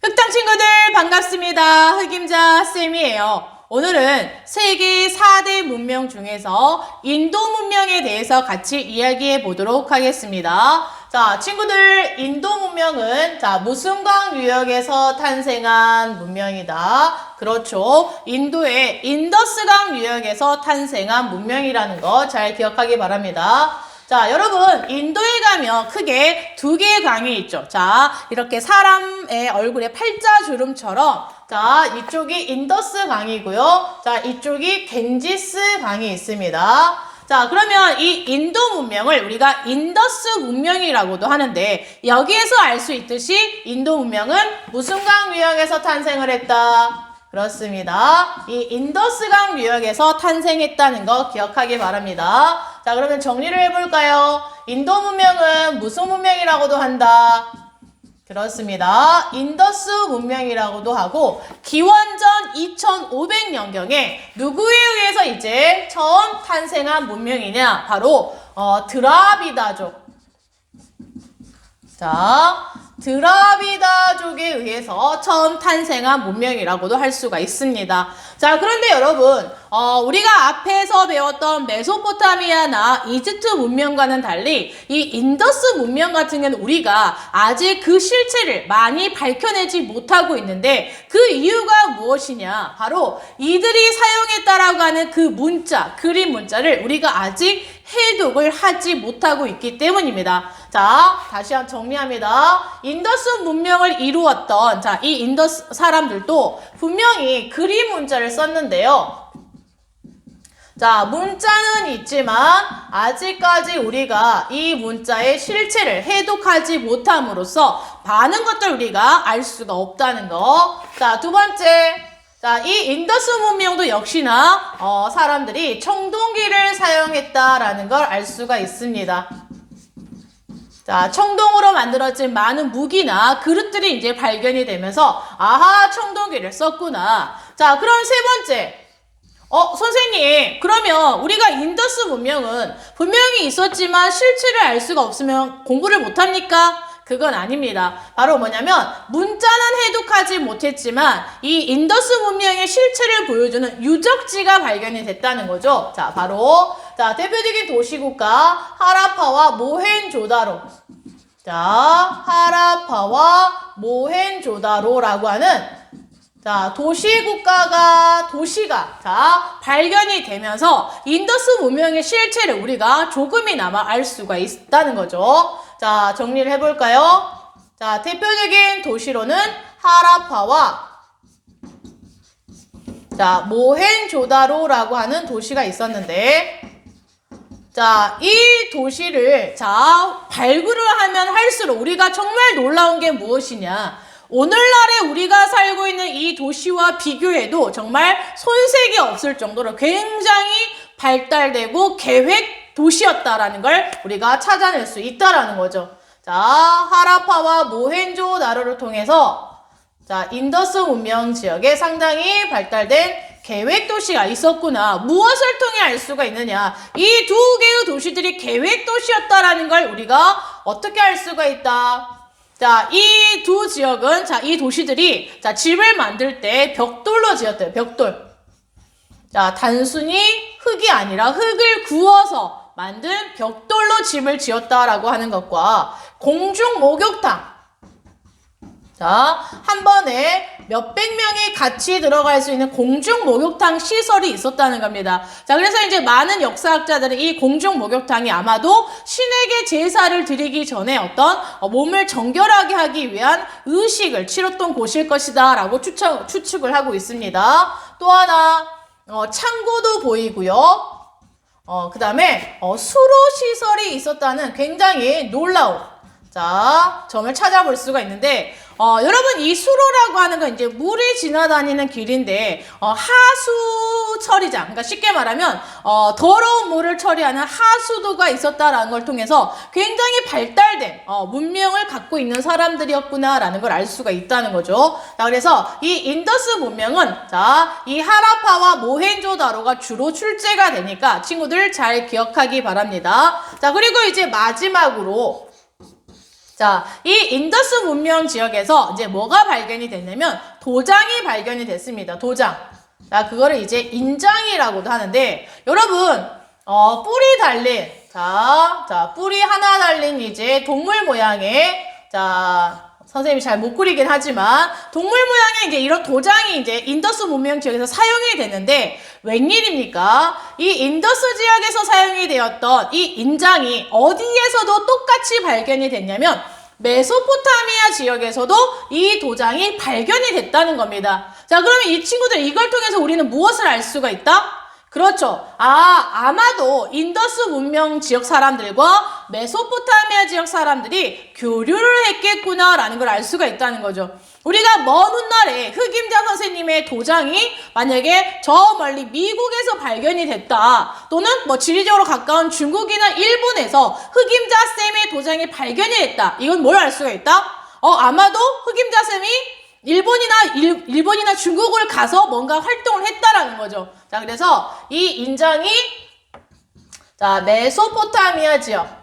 흑당 친구들 반갑습니다. 흑임자 쌤이에요. 오늘은 세계 4대 문명 중에서 인도 문명에 대해서 같이 이야기해 보도록 하겠습니다. 자, 친구들, 인도 문명은 무슨강 유역에서 탄생한 문명이다. 그렇죠. 인도의 인더스강 유역에서 탄생한 문명이라는 거 잘 기억하기 바랍니다. 자, 여러분, 인도에 가면 크게 두 개의 강이 있죠. 자, 이렇게 사람의 얼굴에 팔자주름처럼, 자, 이쪽이 인더스 강이고요. 자, 이쪽이 겐지스 강이 있습니다. 자, 그러면 이 인도 문명을 우리가 인더스 문명이라고도 하는데, 여기에서 알 수 있듯이 인도 문명은 무슨 강 유역에서 탄생을 했다? 그렇습니다. 이 인더스강 유역에서 탄생했다는 거 기억하기 바랍니다. 자, 그러면 정리를 해볼까요? 인도 문명은 무슨 문명이라고도 한다? 그렇습니다. 인더스 문명이라고도 하고 기원전 2500년경에 누구에 의해서 이제 처음 탄생한 문명이냐? 바로 드라비다족. 자, 드라비다족에 의해서 처음 탄생한 문명이라고도 할 수가 있습니다. 자, 그런데 여러분, 우리가 앞에서 배웠던 메소포타미아나 이집트 문명과는 달리 이 인더스 문명 같은 경우는 우리가 아직 그 실체를 많이 밝혀내지 못하고 있는데 그 이유가 무엇이냐? 바로 이들이 사용했다라고 하는 그 문자, 그림 문자를 우리가 아직 해독을 하지 못하고 있기 때문입니다. 자, 다시 한번 정리합니다. 인더스 문명을 이루었던 이 인더스 사람들도 분명히 그림 문자를 썼는데요. 자, 문자는 있지만 아직까지 우리가 이 문자의 실체를 해독하지 못함으로써 많은 것들 우리가 알 수가 없다는 거. 자, 두 번째. 자, 이 인더스 문명도 역시나 사람들이 청동기를 사용했다라는 걸 알 수가 있습니다. 자, 청동으로 만들어진 많은 무기나 그릇들이 이제 발견이 되면서 아하, 청동기를 썼구나. 자, 그럼 세 번째. 선생님, 그러면 우리가 인더스 문명은 분명히 있었지만 실체를 알 수가 없으면 공부를 못합니까? 그건 아닙니다. 바로 뭐냐면 문자는 해독하지 못했지만 이 인더스 문명의 실체를 보여주는 유적지가 발견이 됐다는 거죠. 자, 바로 대표적인 도시국가 하라파와 모헨조다로. 자, 하라파와 모헨조다로라고 하는 도시가 발견이 되면서 인더스 문명의 실체를 우리가 조금이나마 알 수가 있다는 거죠. 자, 정리를 해볼까요? 자, 대표적인 도시로는 하라파와 모헨조다로라고 하는 도시가 있었는데, 자, 이 도시를 발굴을 하면 할수록 우리가 정말 놀라운 게 무엇이냐? 오늘날에 우리가 살고 있는 이 도시와 비교해도 정말 손색이 없을 정도로 굉장히 발달되고 계획 도시였다라는 걸 우리가 찾아낼 수 있다라는 거죠. 자, 하라파와 모헨조다로를 통해서 인더스 문명 지역에 상당히 발달된 계획 도시가 있었구나. 무엇을 통해 알 수가 있느냐? 이 두 개의 도시들이 계획 도시였다라는 걸 우리가 어떻게 알 수가 있다? 자, 이 두 지역은 이 도시들이 집을 만들 때 벽돌로 지었대요. 벽돌. 자, 단순히 흙이 아니라 흙을 구워서 만든 벽돌로 집을 지었다라고 하는 것과 공중 목욕탕. 자, 한 번에 몇백 명이 같이 들어갈 수 있는 공중 목욕탕 시설이 있었다는 겁니다. 자, 그래서 이제 많은 역사학자들은 이 공중 목욕탕이 아마도 신에게 제사를 드리기 전에 어떤 몸을 정결하게 하기 위한 의식을 치렀던 곳일 것이다 라고 추측을 하고 있습니다. 또 하나 창고도 보이고요. 그 다음에 수로 시설이 있었다는 굉장히 놀라운 자, 점을 찾아볼 수가 있는데, 여러분, 이 수로라고 하는 건 이제 물이 지나다니는 길인데, 하수 처리장, 그러니까 쉽게 말하면, 더러운 물을 처리하는 하수도가 있었다라는 걸 통해서 굉장히 발달된, 문명을 갖고 있는 사람들이었구나라는 걸 알 수가 있다는 거죠. 자, 그래서 이 인더스 문명은, 자, 이 하라파와 모헨조다로가 주로 출제가 되니까 친구들 잘 기억하기 바랍니다. 자, 그리고 이제 마지막으로, 자, 이 인더스 문명 지역에서 이제 뭐가 발견이 됐냐면 도장이 발견이 됐습니다. 도장. 자, 그거를 이제 인장이라고도 하는데 여러분, 뿔이 달린 자, 뿔이 하나 달린 이제 동물 모양의 자, 선생님이 잘 못 그리긴 하지만 동물 모양의 이제 이런 도장이 이제 인더스 문명 지역에서 사용이 됐는데 웬일입니까? 이 인더스 지역에서 사용이 되었던 이 인장이 어디에서도 똑같이 발견이 됐냐면 메소포타미아 지역에서도 이 도장이 발견이 됐다는 겁니다. 자, 그러면 이 친구들 이걸 통해서 우리는 무엇을 알 수가 있다? 그렇죠. 아마도 인더스 문명 지역 사람들과 메소포타미아 지역 사람들이 교류를 했겠구나라는 걸 알 수가 있다는 거죠. 우리가 먼 훗날에 흑임자 선생님의 도장이 만약에 저 멀리 미국에서 발견이 됐다. 또는 뭐 지리적으로 가까운 중국이나 일본에서 흑임자 쌤의 도장이 발견이 됐다. 이건 뭘 알 수가 있다? 아마도 흑임자 쌤이 일본이나 중국을 가서 뭔가 활동을 했다라는 거죠. 자, 그래서 이 인장이 자, 메소포타미아 지역.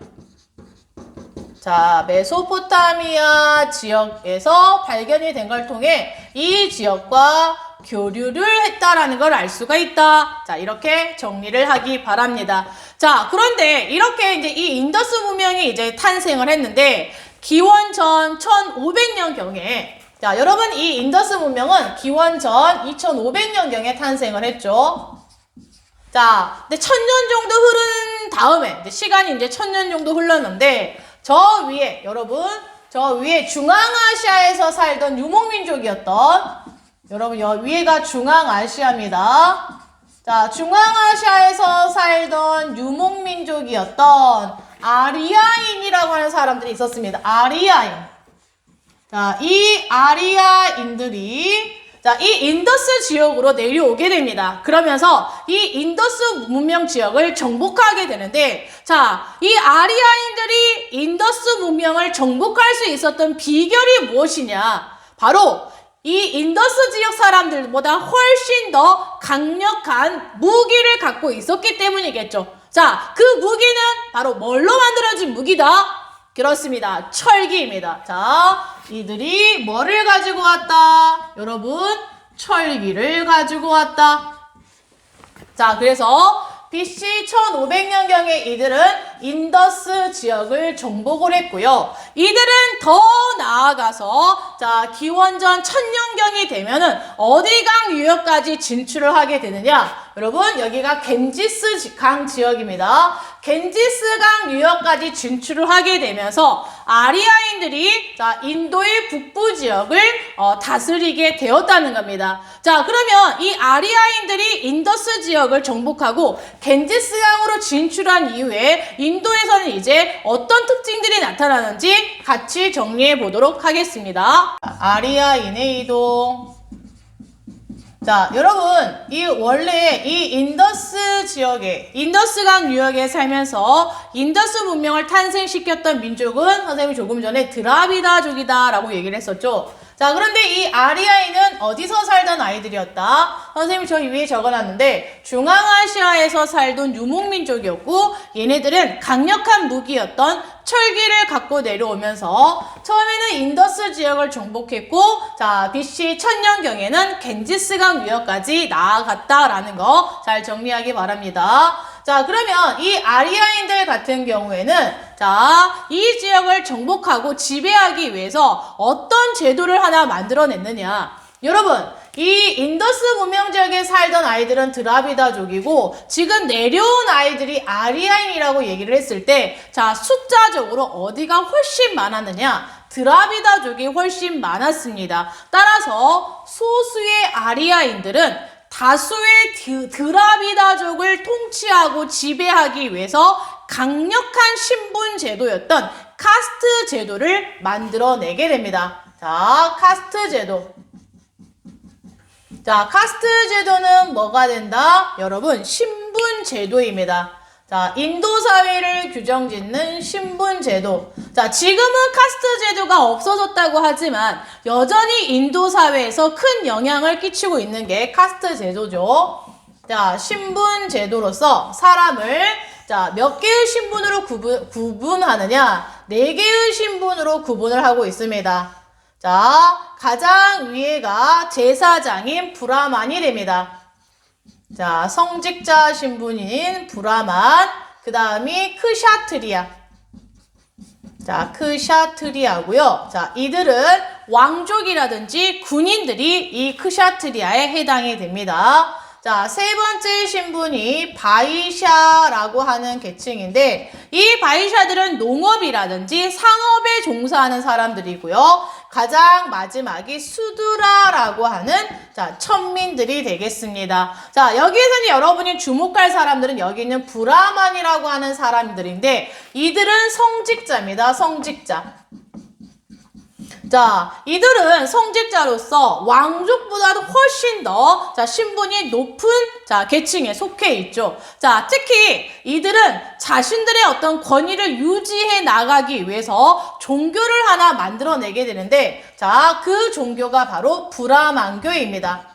자, 메소포타미아 지역에서 발견이 된 걸 통해 이 지역과 교류를 했다라는 걸 알 수가 있다. 자, 이렇게 정리를 하기 바랍니다. 자, 그런데 이렇게 이제 이 인더스 문명이 이제 탄생을 했는데 기원전 1500년경에 자, 여러분 이 인더스 문명은 기원전 2500년경에 탄생을 했죠. 자, 근데 1000년 정도 흐른 다음에 이제 시간이 이제 1000년 정도 흘렀는데 저 위에 여러분 저 위에 중앙아시아에서 살던 유목민족이었던 여러분 여 위에가 중앙아시아입니다. 자, 중앙아시아에서 살던 유목민족이었던 아리아인이라고 하는 사람들이 있었습니다. 아리아인. 자, 이 아리아인들이 자, 이 인더스 지역으로 내려오게 됩니다. 그러면서 이 인더스 문명 지역을 정복하게 되는데 자, 이 아리아인들이 인더스 문명을 정복할 수 있었던 비결이 무엇이냐? 바로 이 인더스 지역 사람들보다 훨씬 더 강력한 무기를 갖고 있었기 때문이겠죠. 자, 그 무기는 바로 뭘로 만들어진 무기다? 그렇습니다. 철기입니다. 자, 이들이 뭐를 가지고 왔다? 여러분, 철기를 가지고 왔다. 자, 그래서 BC 1500년경에 이들은 인더스 지역을 정복을 했고요. 이들은 더 나아가서 자, 기원전 1000년경이 되면은 어디강 유역까지 진출을 하게 되느냐? 여러분, 여기가 겐지스 강 지역입니다. 겐지스강 유역까지 진출을 하게 되면서 아리아인들이 자, 인도의 북부 지역을 다스리게 되었다는 겁니다. 자, 그러면 이 아리아인들이 인더스 지역을 정복하고 겐지스강으로 진출한 이후에 인도에서는 이제 어떤 특징들이 나타나는지 같이 정리해 보도록 하겠습니다. 아리아인의 이동. 자, 여러분, 원래 이 인더스 지역에, 인더스강 유역에 살면서 인더스 문명을 탄생시켰던 민족은 선생님이 조금 전에 드라비다족이다라고 얘기를 했었죠. 자, 그런데 이 아리아인은 어디서 살던 아이들이었다? 선생님이 저 위에 적어놨는데 중앙아시아에서 살던 유목민족이었고 얘네들은 강력한 무기였던 철기를 갖고 내려오면서 처음에는 인더스 지역을 정복했고 자, BC 1000년경에는 겐지스강 유역까지 나아갔다라는 거 잘 정리하기 바랍니다. 자, 그러면 이 아리아인들 같은 경우에는 자, 이 지역을 정복하고 지배하기 위해서 어떤 제도를 하나 만들어냈느냐? 여러분, 이 인더스 문명 지역에 살던 아이들은 드라비다족이고 지금 내려온 아이들이 아리아인이라고 얘기를 했을 때 자, 숫자적으로 어디가 훨씬 많았느냐? 드라비다족이 훨씬 많았습니다. 따라서 소수의 아리아인들은 다수의 드라비다족을 통치하고 지배하기 위해서 강력한 신분 제도였던 카스트 제도를 만들어내게 됩니다. 자, 카스트 제도. 자, 카스트 제도는 뭐가 된다? 여러분, 신분 제도입니다. 자, 인도 사회를 규정짓는 신분 제도. 자, 지금은 카스트 제도가 없어졌다고 하지만 여전히 인도 사회에서 큰 영향을 끼치고 있는 게 카스트 제도죠. 자, 신분 제도로서 사람을 자, 몇 개의 신분으로 구분하느냐? 4개의 신분으로 구분을 하고 있습니다. 자, 가장 위에가 제사장인 브라만이 됩니다. 자, 성직자 신분인 브라만, 그 다음이 크샤트리아. 자, 크샤트리아고요. 자, 이들은 왕족이라든지 군인들이 이 크샤트리아에 해당이 됩니다. 자, 세 번째 신분이 바이샤라고 하는 계층인데 이 바이샤들은 농업이라든지 상업에 종사하는 사람들이고요. 가장 마지막이 수드라라고 하는 자, 천민들이 되겠습니다. 자, 여기에서는 여러분이 주목할 사람들은 여기 있는 브라만이라고 하는 사람들인데 이들은 성직자입니다. 성직자. 자, 이들은 성직자로서 왕족보다도 훨씬 더 자, 신분이 높은 자, 계층에 속해 있죠. 자, 특히 이들은 자신들의 어떤 권위를 유지해 나가기 위해서 종교를 하나 만들어내게 되는데 자, 그 종교가 바로 브라만교입니다.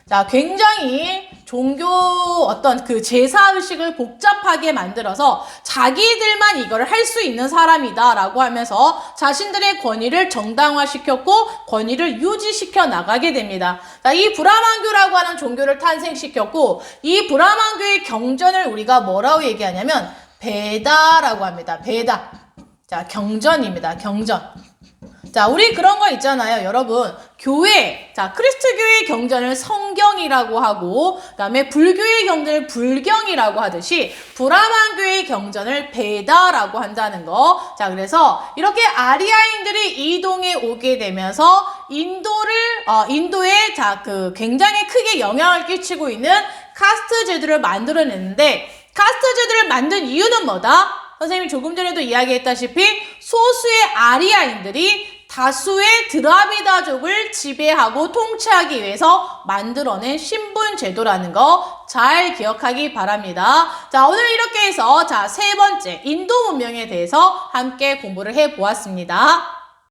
자, 굉장히 종교 어떤 그 제사의식을 복잡하게 만들어서 자기들만 이걸 할 수 있는 사람이다 라고 하면서 자신들의 권위를 정당화시켰고 권위를 유지시켜 나가게 됩니다. 자, 이 브라만교라고 하는 종교를 탄생시켰고 이 브라만교의 경전을 우리가 뭐라고 얘기하냐면 베다라고 합니다. 베다. 자, 경전입니다. 경전. 자, 우리 그런 거 있잖아요. 여러분, 교회, 자, 크리스트교의 경전을 성경이라고 하고, 그 다음에 불교의 경전을 불경이라고 하듯이, 브라만교의 경전을 베다라고 한다는 거. 자, 그래서 이렇게 아리아인들이 이동해 오게 되면서 인도에 자, 굉장히 크게 영향을 끼치고 있는 카스트 제도를 만들어냈는데, 카스트 제도를 만든 이유는 뭐다? 선생님이 조금 전에도 이야기했다시피 소수의 아리아인들이 다수의 드라비다족을 지배하고 통치하기 위해서 만들어낸 신분 제도라는 거 잘 기억하기 바랍니다. 자, 오늘 이렇게 해서 자, 세 번째 인도 문명에 대해서 함께 공부를 해 보았습니다.